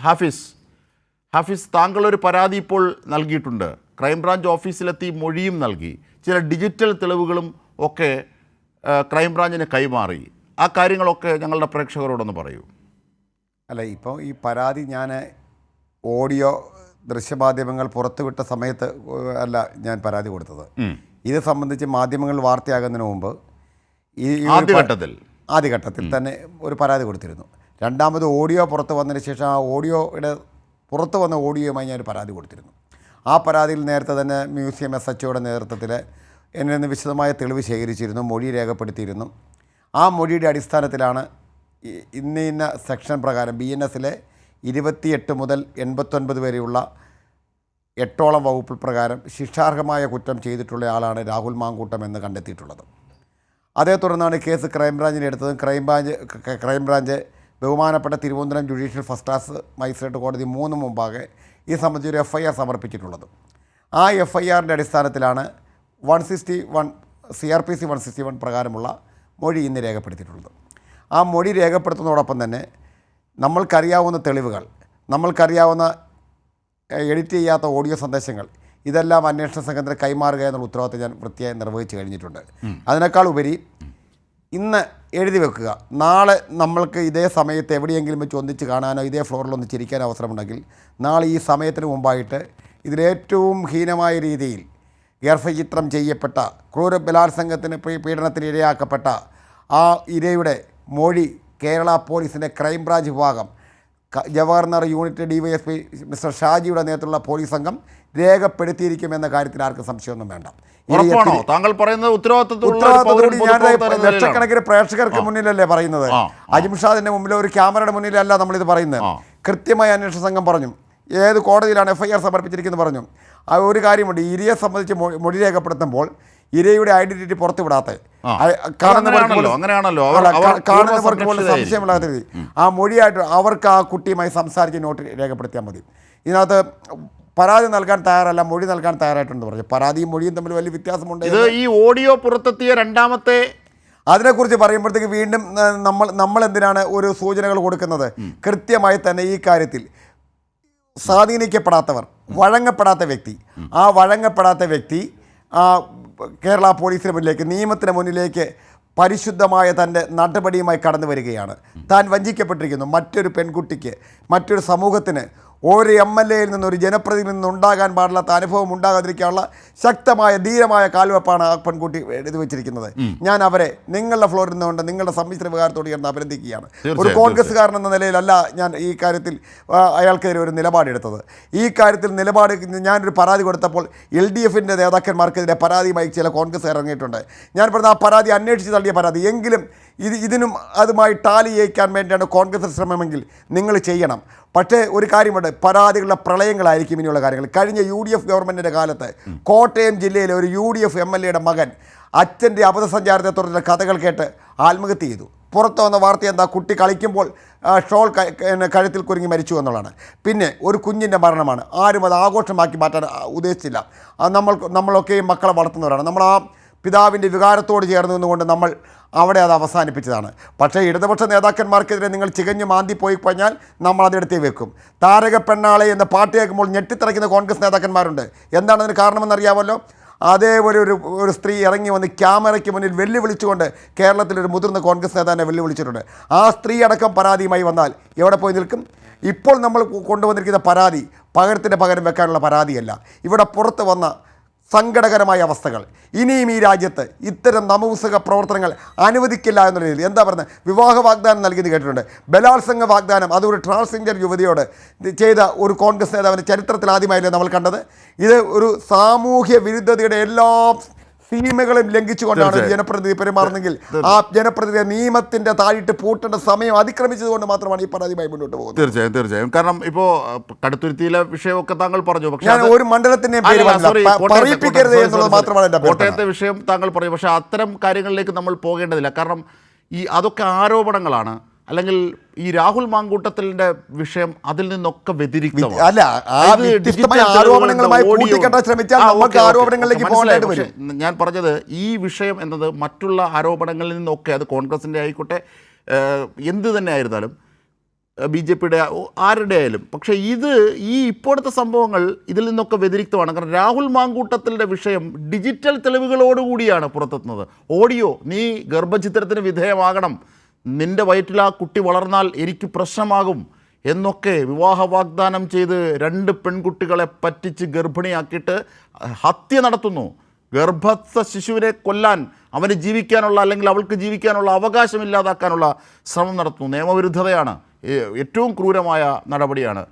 ഹാഫിസ് ഹാഫിസ് താങ്കളൊരു പരാതി ഇപ്പോൾ നൽകിയിട്ടുണ്ട്. ക്രൈംബ്രാഞ്ച് ഓഫീസിലെത്തി മൊഴിയും നൽകി. ചില ഡിജിറ്റൽ തെളിവുകളും ഒക്കെ ക്രൈംബ്രാഞ്ചിന് കൈമാറി. ആ കാര്യങ്ങളൊക്കെ ഞങ്ങളുടെ പ്രേക്ഷകരോടൊന്ന് പറയൂ. അല്ല, ഇപ്പോൾ ഈ പരാതി ഞാൻ ഓഡിയോ ദൃശ്യമാധ്യമങ്ങൾ പുറത്തുവിട്ട സമയത്ത് അല്ല ഞാൻ പരാതി കൊടുത്തത്. ഇത് സംബന്ധിച്ച് മാധ്യമങ്ങൾ വാർത്തയാകുന്നതിന് മുമ്പ് ആദ്യഘട്ടത്തിൽ തന്നെ ഒരു പരാതി കൊടുത്തിരുന്നു. രണ്ടാമത് ഓഡിയോ പുറത്ത് വന്നതിന് ശേഷം ആ ഓഡിയോയുടെ പുറത്ത് വന്ന ഓഡിയോയുമായി ഞാൻ പരാതി കൊടുത്തിരുന്നു. ആ പരാതിയിൽ നേരത്തെ തന്നെ മ്യൂസിയം SHOയുടെ നേതൃത്വത്തിൽ എന്നിൽ നിന്ന് വിശദമായ തെളിവ് ശേഖരിച്ചിരുന്നു, മൊഴി രേഖപ്പെടുത്തിയിരുന്നു. ആ മൊഴിയുടെ അടിസ്ഥാനത്തിലാണ് ഇന്ന സെക്ഷൻ പ്രകാരം BNSലെ 28 മുതൽ 89 വരെയുള്ള 8ഓളം വകുപ്പ് പ്രകാരം ശിക്ഷാർഹമായ കുറ്റം ചെയ്തിട്ടുള്ള ആളാണ് രാഹുൽ മാങ്കൂട്ടം എന്ന് കണ്ടെത്തിയിട്ടുള്ളത്. അതേ തുടർന്നാണ് കേസ് ക്രൈംബ്രാഞ്ചിനെ എടുത്തതും ക്രൈംബ്രാഞ്ച് ബഹുമാനപ്പെട്ട Thiruvananthapuram judicial first class magistrate കോടതി 3 മുമ്പാകെ ഈ സംബന്ധിച്ചൊരു FIR സമർപ്പിച്ചിട്ടുള്ളത്. ആ FIRൻ്റെ അടിസ്ഥാനത്തിലാണ് 161 CRPC 161 പ്രകാരമുള്ള മൊഴി ഇന്ന് രേഖപ്പെടുത്തിയിട്ടുള്ളത്. ആ മൊഴി രേഖപ്പെടുത്തുന്നതോടൊപ്പം തന്നെ നമ്മൾക്കറിയാവുന്ന തെളിവുകൾ, നമ്മൾക്കറിയാവുന്ന എഡിറ്റ് ചെയ്യാത്ത ഓഡിയോ സന്ദേശങ്ങൾ, ഇതെല്ലാം അന്വേഷണ സംഘത്തിന് കൈമാറുക എന്നുള്ള ഉത്തരവാദിത്തം ഞാൻ വൃത്തിയായി നിർവഹിച്ച് കഴിഞ്ഞിട്ടുണ്ട്. അതിനേക്കാൾ ഉപരി ഇന്ന് എഴുതി വെക്കുക, നാളെ നമ്മൾക്ക് ഇതേ സമയത്ത് എവിടെയെങ്കിലും വെച്ച് ഒന്നിച്ച് കാണാനോ ഇതേ ഫ്ലോറിൽ ഒന്ന് ചിരിക്കാനോ അവസരമുണ്ടെങ്കിൽ നാളെ ഈ സമയത്തിന് മുമ്പായിട്ട് ഇതിലേറ്റവും ഹീനമായ രീതിയിൽ ഗർഭചിത്രം ചെയ്യപ്പെട്ട ക്രൂര ബലാത്സംഗത്തിന് പീഡനത്തിന് ഇരയാക്കപ്പെട്ട ആ ഇരയുടെ മൊഴി കേരള പോലീസിൻ്റെ ക്രൈംബ്രാഞ്ച് വിഭാഗം ജവഹർനഗർ യൂണിറ്റ് DYSP മിസ്റ്റർ ഷാജിയുടെ നേതൃത്വത്തിലുള്ള പോലീസ് സംഘം രേഖപ്പെടുത്തിയിരിക്കുമെന്ന കാര്യത്തിൽ ആർക്കും സംശയമൊന്നും വേണ്ട. താങ്കൾ പറയുന്നത് ഉത്തരവാദിത്തത്തോടുകൂടി ഞാൻ ലക്ഷക്കണക്കിന് പ്രേക്ഷകർക്ക് മുന്നിലല്ലേ പറയുന്നത്. അജിംഷാദിന്റെ മുമ്പിൽ ഒരു ക്യാമറയുടെ മുന്നിലല്ല നമ്മളിത് പറയുന്നത്. കൃത്യമായി അന്വേഷണ സംഘം പറഞ്ഞു ഏത് കോടതിയിലാണ് FIR സമർപ്പിച്ചിരിക്കുന്നത് പറഞ്ഞു. ആ ഒരു കാര്യമുണ്ട്, ഇരയെ സംബന്ധിച്ച് മൊഴി രേഖപ്പെടുത്തുമ്പോൾ ഇരയുടെ ഐഡന്റിറ്റി പുറത്തുവിടാത്ത കാണുന്നവർക്ക് പോലും സംശയമില്ലാത്ത രീതി ആ മൊഴിയായിട്ട് അവർക്ക് ആ കുട്ടിയുമായി സംസാരിച്ച് നോട്ട് രേഖപ്പെടുത്തിയാൽ മതി. ഇതിനകത്ത് പരാതി നൽകാൻ തയ്യാറല്ല, മൊഴി നൽകാൻ തയ്യാറായിട്ടുണ്ട് പറഞ്ഞു. പരാതിയും മൊഴിയും തമ്മിൽ വലിയ വ്യത്യാസമുണ്ട്. ഇത് ഈ ഓഡിയോ പുറത്തെത്തിയ രണ്ടാമത്തെ അതിനെക്കുറിച്ച് പറയുമ്പോഴത്തേക്ക് വീണ്ടും നമ്മൾ എന്തിനാണ് ഒരു സൂചനകൾ കൊടുക്കുന്നത്? കൃത്യമായി തന്നെ ഈ കാര്യത്തിൽ സ്വാധീനിക്കപ്പെടാത്തവർ, വഴങ്ങപ്പെടാത്ത വ്യക്തി, ആ വഴങ്ങപ്പെടാത്ത വ്യക്തി കേരള പോലീസിന് മുന്നിലേക്ക്, നിയമത്തിന് മുന്നിലേക്ക് പരിശുദ്ധമായ തൻ്റെ നടപടിയുമായി കടന്നു വരികയാണ്. താൻ വഞ്ചിക്കപ്പെട്ടിരിക്കുന്നു. മറ്റൊരു പെൺകുട്ടിക്ക്, മറ്റൊരു സമൂഹത്തിന്, ഒരു MLAയിൽ നിന്ന്, ഒരു ജനപ്രതിനിധിയിൽ നിന്ന് ഉണ്ടാകാൻ പാടില്ലാത്ത അനുഭവം ഉണ്ടാകാതിരിക്കാനുള്ള ശക്തമായ ധീരമായ കാൽവെപ്പാണ് ആ പെൺകുട്ടി ഇത് വെച്ചിരിക്കുന്നത്. ഞാൻ അവരെ നിങ്ങളുടെ ഫ്ലോറിൽ നിന്നുകൊണ്ട് നിങ്ങളുടെ സമ്മിശ്ര വികാരത്തോട് ഞാൻ അഭിനന്ദിക്കുകയാണ്. ഒരു കോൺഗ്രസ്സുകാരൻ എന്ന നിലയിലല്ല ഞാൻ ഈ കാര്യത്തിൽ അയാൾക്കെതിരെ ഒരു നിലപാടെടുത്തത്. ഈ കാര്യത്തിൽ നിലപാട് ഞാനൊരു പരാതി കൊടുത്തപ്പോൾ LDFൻ്റെ നേതാക്കന്മാർക്കെതിരെ പരാതിയുമായി ചില കോൺഗ്രസ്സുകാർ ഇറങ്ങിയിട്ടുണ്ട്. ഞാൻ പറഞ്ഞ ആ പരാതി അന്വേഷിച്ച് തള്ളിയ പരാതി. എങ്കിലും ഇതിനും അതുമായി ടാലി ചെയ്യിക്കാൻ വേണ്ടിയാണ് കോൺഗ്രസ് ശ്രമമെങ്കിൽ നിങ്ങൾ ചെയ്യണം. പക്ഷേ ഒരു കാര്യമുണ്ട്, പരാതികളുടെ പ്രളയങ്ങളായിരിക്കും ഇനിയുള്ള കാര്യങ്ങൾ. കഴിഞ്ഞ UDF ഗവൺമെൻറ്റിൻ്റെ കാലത്ത് കോട്ടയം ജില്ലയിലെ ഒരു UDF MLAയുടെ മകൻ അച്ഛൻ്റെ അബദ്ധസഞ്ചാരത്തെ തുടർന്ന് കഥകൾ കേട്ട് ആത്മഹത്യ ചെയ്തു. പുറത്ത് വന്ന വാർത്ത എന്താ? കുട്ടി കളിക്കുമ്പോൾ ഷോൾ കഴുത്തിൽ കുരുങ്ങി മരിച്ചു എന്നുള്ളതാണ്. പിന്നെ ഒരു കുഞ്ഞിൻ്റെ മരണമാണ്. ആരും അത് ആഘോഷമാക്കി മാറ്റാൻ ഉദ്ദേശിച്ചില്ല. നമ്മളൊക്കെയും മക്കളെ വളർത്തുന്നവരാണ്. നമ്മൾ ആ പിതാവിൻ്റെ വികാരത്തോട് ചേർന്ന് നിന്നുകൊണ്ട് നമ്മൾ അവിടെ അത് അവസാനിപ്പിച്ചതാണ്. പക്ഷേ ഇടതുപക്ഷ നേതാക്കന്മാർക്കെതിരെ നിങ്ങൾ ചികഞ്ഞു മാന്തി പോയി കഴിഞ്ഞാൽ നമ്മൾ അതെടുത്തേ വെക്കും. താരക പെണ്ണാളെ എന്ന പാട്ട് കേൾക്കുമ്പോൾ ഞെട്ടിത്തിറയ്ക്കുന്ന കോൺഗ്രസ് നേതാക്കന്മാരുണ്ട്. എന്താണ് അതിന് കാരണമെന്നറിയാമല്ലോ? അതേപോലെ ഒരു സ്ത്രീ ഇറങ്ങി വന്ന് ക്യാമറയ്ക്ക് മുന്നിൽ വെല്ലുവിളിച്ചുകൊണ്ട് കേരളത്തിലൊരു മുതിർന്ന കോൺഗ്രസ് നേതാവിനെ വെല്ലുവിളിച്ചിട്ടുണ്ട്. ആ സ്ത്രീ അടക്കം പരാതിയുമായി വന്നാൽ എവിടെ പോയി നിൽക്കും? ഇപ്പോൾ നമ്മൾ കൊണ്ടുവന്നിരിക്കുന്ന പരാതി പകരത്തിന് പകരം വെക്കാനുള്ള പരാതിയല്ല. ഇവിടെ പുറത്ത് വന്ന സങ്കടകരമായ അവസ്ഥകൾ ഇനിയും ഈ രാജ്യത്ത് ഇത്തരം നപുംസക പ്രവർത്തനങ്ങൾ അനുവദിക്കില്ല എന്നുള്ള രീതിയിൽ എന്താ പറയുന്നത്? വിവാഹ വാഗ്ദാനം നൽകിയെന്ന് കേട്ടിട്ടുണ്ട്. ബലാത്സംഗ വാഗ്ദാനം അതൊരു ട്രാൻസ്ജെൻഡർ യുവതിയോട് ചെയ്ത ഒരു കോൺഗ്രസ് നേതാവിൻ്റെ ചരിത്രത്തിൽ ആദ്യമായില്ലേ നമ്മൾ കണ്ടത്? ഇത് ഒരു സാമൂഹ്യ വിരുദ്ധതയുടെ എല്ലാ സീമകളും ലംഘിച്ചുകൊണ്ടാണ് ജനപ്രതിനിധി പെരുമാറുന്നെങ്കിൽ ആ ജനപ്രതിനിധി നിയമത്തിന്റെ താഴിട്ട് പൂട്ടേണ്ട സമയം അതിക്രമിച്ചതുകൊണ്ട് മാത്രമാണ് ഈ പരാതിയുമായി മുന്നോട്ട് പോകുന്നത്. തീർച്ചയായും കാരണം ഇപ്പോൾ കടുത്തുരുത്തിയിലെ വിഷയമൊക്കെ താങ്കൾ പറഞ്ഞു. പക്ഷേ ഞാൻ ഒരു മണ്ഡലത്തിന്റെയും പേര് പറയിപ്പിക്കരുത് എന്നുള്ളത് മാത്രമാണ് എൻ്റെ കോട്ടയത്തെ വിഷയം താങ്കൾ പറയും. പക്ഷേ അത്തരം കാര്യങ്ങളിലേക്ക് നമ്മൾ പോകേണ്ടതില്ല. കാരണം അതൊക്കെ ആരോപണങ്ങളാണ്. അല്ലെങ്കിൽ ഈ രാഹുൽ മാങ്കൂട്ടത്തിൻ്റെ വിഷയം അതിൽ നിന്നൊക്കെ വ്യതിരിക്തമാണ്. ഞാൻ പറഞ്ഞത് ഈ വിഷയം എന്നത് മറ്റുള്ള ആരോപണങ്ങളിൽ നിന്നൊക്കെ, അത് കോൺഗ്രസിൻ്റെ ആയിക്കോട്ടെ എന്ത് തന്നെ ആയിരുന്നാലും BJP-യുടെ ആരുടെ ആയാലും. പക്ഷേ ഈ ഇപ്പോഴത്തെ സംഭവങ്ങൾ ഇതിൽ നിന്നൊക്കെ വ്യതിരിക്തമാണ്. കാരണം രാഹുൽ മാങ്കൂട്ടത്തിൻ്റെ വിഷയം ഡിജിറ്റൽ തെളിവുകളോടുകൂടിയാണ് പുറത്തെത്തുന്നത്. ഓഡിയോ, നീ ഗർഭചിത്രത്തിന് വിധേയമാകണം, നിൻ്റെ വയറ്റിൽ ആ കുട്ടി വളർന്നാൽ എനിക്ക് പ്രശ്നമാകും എന്നൊക്കെ വിവാഹ വാഗ്ദാനം ചെയ്ത് 2 പെൺകുട്ടികളെ പറ്റിച്ച് ഗർഭിണിയാക്കിയിട്ട് ഹത്യ നടത്തുന്നു. ഗർഭസ്ഥ ശിശുവിനെ കൊല്ലാൻ, അവന് ജീവിക്കാനുള്ള അല്ലെങ്കിൽ അവൾക്ക് ജീവിക്കാനുള്ള അവകാശമില്ലാതാക്കാനുള്ള ശ്രമം നടത്തുന്നു. നിയമവിരുദ്ധതയാണ്, ഏറ്റവും ക്രൂരമായ നടപടിയാണ്.